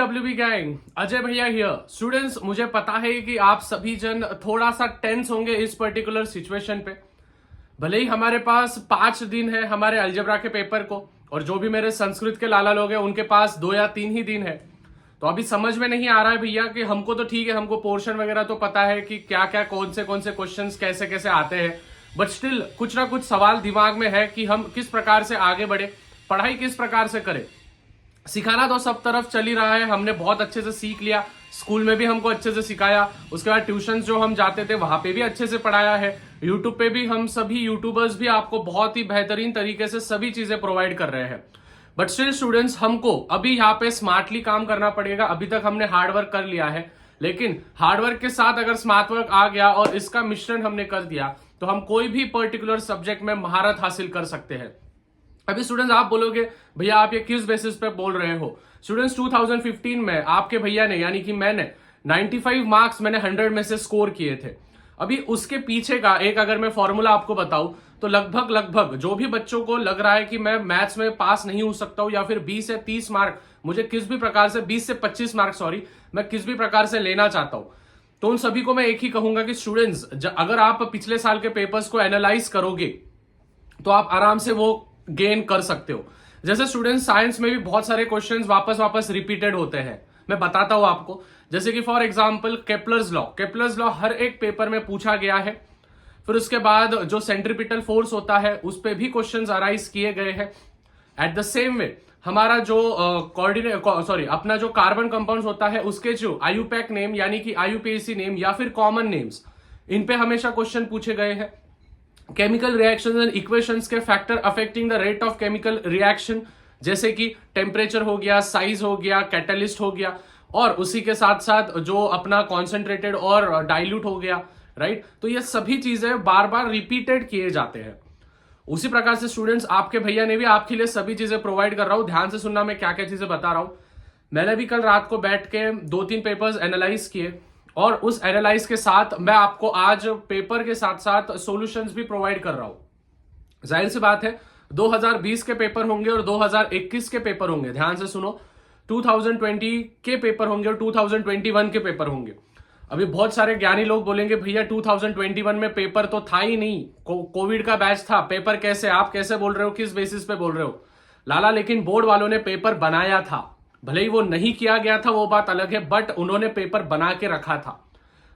SBWB gang, Ajay भैया here. Students, मुझे पता है कि आप सभी जन थोड़ा सा टेंस होंगे इस पर्टिकुलर सिचुएशन पे। भले ही हमारे पास 5 दिन है हमारे अलजेब्रा के पेपर को, और जो भी मेरे संस्कृत के लाला लोग हैं उनके पास 2 या 3 ही दिन है। तो अभी समझ में नहीं आ रहा है भैया कि हमको तो ठीक है, हमको पोर्शन वगैरह तो पता है कि क्या क्या कौन से क्वेश्चंस कैसे कैसे आते हैं, बट स्टिल कुछ ना कुछ सवाल दिमाग में है कि हम किस प्रकार से आगे बढ़े, पढ़ाई किस प्रकार से करें। सिखाना तो सब तरफ चल ही रहा है, हमने बहुत अच्छे से सीख लिया, स्कूल में भी हमको अच्छे से सिखाया, उसके बाद ट्यूशन जो हम जाते थे वहां पे भी अच्छे से पढ़ाया है, यूट्यूब पे भी हम सभी यूट्यूबर्स भी आपको बहुत ही बेहतरीन तरीके से सभी चीजें प्रोवाइड कर रहे हैं। बट स्टिल स्टूडेंट्स, हमको अभी यहाँ पे स्मार्टली काम करना पड़ेगा। अभी तक हमने हार्डवर्क कर लिया है, लेकिन हार्डवर्क के साथ अगर स्मार्ट वर्क आ गया और इसका मिश्रण हमने कर दिया तो हम कोई भी पर्टिकुलर सब्जेक्ट में महारत हासिल कर सकते हैं। अभी स्टूडेंट्स आप बोलोगे भैया आप ये किस बेसिस पे बोल रहे हो। स्टूडेंट्स 2015 में आपके भैया ने यानी कि मैंने 95 मार्क्स मैंने 100 में से स्कोर किए थे। अभी उसके पीछे का एक अगर मैं फॉर्मूला आपको बताऊं तो लगभग जो भी बच्चों को लग रहा है कि मैं मैथ्स में पास नहीं हो सकता हूं या फिर 20 से 30 मार्क मुझे किस भी प्रकार से 20 से 25 मार्क मैं किस भी प्रकार से लेना चाहता हूं, तो उन सभी को मैं एक ही कहूंगा कि स्टूडेंट्स अगर आप पिछले साल के पेपर्स को एनालाइज करोगे तो आप आराम से वो गेन कर सकते हो। जैसे स्टूडेंट्स साइंस में भी बहुत सारे क्वेश्चंस वापस रिपीटेड होते हैं, मैं बताता हूं आपको। जैसे कि फॉर एग्जांपल केपलर्स लॉ हर एक पेपर में पूछा गया है। फिर उसके बाद जो सेंट्रीपिटल फोर्स होता है उस पे भी क्वेश्चंस अराइज किए गए हैं। एट द सेम वे हमारा जो अपना जो कार्बन कंपाउंड्स होता है उसके जो आयुपैक नेम यानी कि आयुपीएसी नेम या फिर कॉमन नेम्स, इन पे हमेशा क्वेश्चन पूछे गए हैं। केमिकल रिएक्शंस एंड इक्वेशंस के factor affecting the rate of chemical reaction, जैसे कि टेम्परेचर हो गया, साइज हो गया, कैटलिस्ट हो गया, और उसी के साथ साथ जो अपना कॉन्सेंट्रेटेड और डाइल्यूट हो गया, राइट। तो ये सभी चीजें बार बार रिपीटेड किए जाते हैं। उसी प्रकार से स्टूडेंट्स आपके भैया ने भी आपके लिए सभी चीजें प्रोवाइड कर रहा हूं। ध्यान से सुनना, मैं क्या क्या चीजें बता रहा हूं। मैंने भी कल रात को बैठ के 2-3 पेपर्स एनालाइज किए, और उस एनालाइज के साथ मैं आपको आज पेपर के साथ साथ सॉल्यूशंस भी प्रोवाइड कर रहा हूं। जाहिर सी बात है 2020 के पेपर होंगे और 2021 के पेपर होंगे। ध्यान से सुनो, 2020 के पेपर होंगे और 2021 के पेपर होंगे। अभी बहुत सारे ज्ञानी लोग बोलेंगे भैया 2021 में पेपर तो था ही नहीं, कोविड का बैच था, पेपर कैसे, आप कैसे बोल रहे हो, किस बेसिस पे बोल रहे हो लाला। लेकिन बोर्ड वालों ने पेपर बनाया था, भले ही वो नहीं किया गया था वो बात अलग है, बट उन्होंने पेपर बना के रखा था।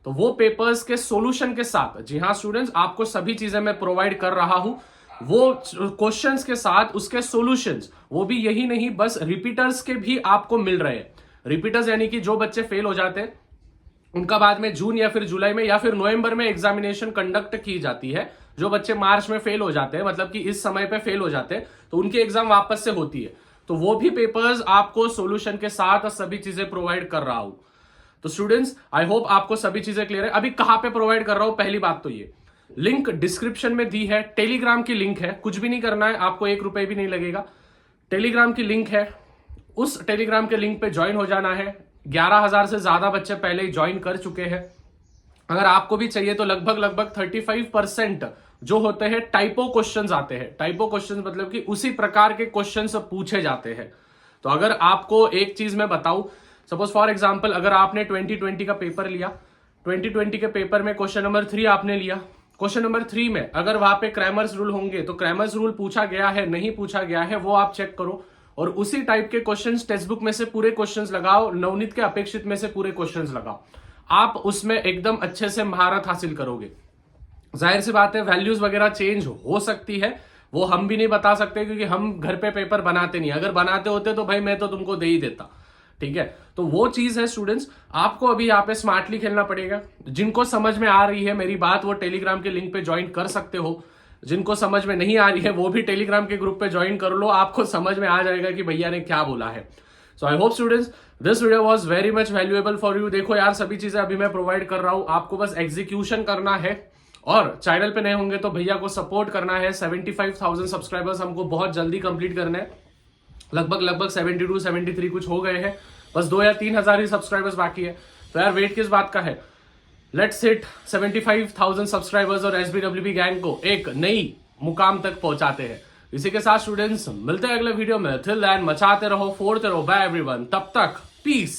तो वो पेपर्स के सॉल्यूशन के साथ, जी हाँ स्टूडेंट्स, आपको सभी चीजें मैं प्रोवाइड कर रहा हूं, वो क्वेश्चंस के साथ उसके सॉल्यूशंस, वो भी यही नहीं बस रिपीटर्स के भी आपको मिल रहे हैं। रिपीटर्स यानी कि जो बच्चे फेल हो जाते हैं उनका बाद में जून या फिर जुलाई में या फिर नवंबर में एग्जामिनेशन कंडक्ट की जाती है। जो बच्चे मार्च में फेल हो जाते हैं, मतलब कि इस समय पे फेल हो जाते हैं, तो उनकी एग्जाम वापस से होती है। तो वो भी पेपर्स आपको सॉल्यूशन के साथ सभी चीजें प्रोवाइड कर रहा हूं। तो स्टूडेंट्स आई होप आपको सभी चीजें क्लियर है। अभी कहां पे प्रोवाइड कर रहा हूं, पहली बात तो ये लिंक डिस्क्रिप्शन में दी है, टेलीग्राम की लिंक है, कुछ भी नहीं करना है आपको, 1 रुपए भी नहीं लगेगा। टेलीग्राम की लिंक है, उस टेलीग्राम के लिंक पे ज्वाइन हो जाना है। 11,000 से ज्यादा बच्चे पहले ही ज्वाइन कर चुके हैं। अगर आपको भी चाहिए तो लगभग 35% जो होते हैं टाइपो क्वेश्चंस आते हैं। टाइपो क्वेश्चंस मतलब कि उसी प्रकार के क्वेश्चंस पूछे जाते हैं। तो अगर आपको एक चीज मैं बताऊं, सपोज फॉर एग्जांपल अगर आपने 2020 का पेपर लिया, 2020 के पेपर में क्वेश्चन नंबर 3 आपने लिया, क्वेश्चन नंबर 3 में अगर वहां पे क्रैमर्स रूल होंगे तो क्रैमर्स रूल पूछा गया है नहीं पूछा गया है वो आप चेक करो, और उसी टाइप के क्वेश्चंस टेक्स्ट बुक में से पूरे क्वेश्चंस लगाओ, नवनीत के अपेक्षित में से पूरे क्वेश्चंस लगाओ, आप उसमें एकदम अच्छे से महारत हासिल करोगे। जाहिर सी बात है वैल्यूज वगैरह चेंज हो सकती है, वो हम भी नहीं बता सकते क्योंकि हम घर पे पेपर बनाते नहीं। अगर बनाते होते तो भाई मैं तो तुमको दे ही देता, ठीक है। तो वो चीज है स्टूडेंट्स, आपको अभी यहाँ पे स्मार्टली खेलना पड़ेगा। जिनको समझ में आ रही है मेरी बात वो टेलीग्राम के लिंक पे ज्वाइन कर सकते हो, जिनको समझ में नहीं आ रही है वो भी टेलीग्राम के ग्रुप पे ज्वाइन कर लो, आपको समझ में आ जाएगा कि भैया ने क्या बोला है। So I hope students this video was very much valuable for you. देखो यार सभी चीजें अभी मैं प्रोवाइड कर रहा हूं, आपको बस एग्जीक्यूशन करना है, और चैनल पे नए होंगे तो भैया को सपोर्ट करना है। 75,000 सब्सक्राइबर्स हमको बहुत जल्दी कंप्लीट करने हैं, लगभग 72 73 कुछ हो गए हैं, बस 2 या 3 हजार ही सब्सक्राइबर्स बाकी है। तो यार वेट किस बात का है, लेट्स हिट 75,000 सब्सक्राइबर्स और एसबीडब्ल्यूबी गैंग को एक नई मुकाम तक पहुंचाते हैं। इसी के साथ स्टूडेंट्स मिलते हैं अगले वीडियो में। टिल देन मचाते रहो, फोड़ते रहो। बाय एवरीवन, तब तक पीस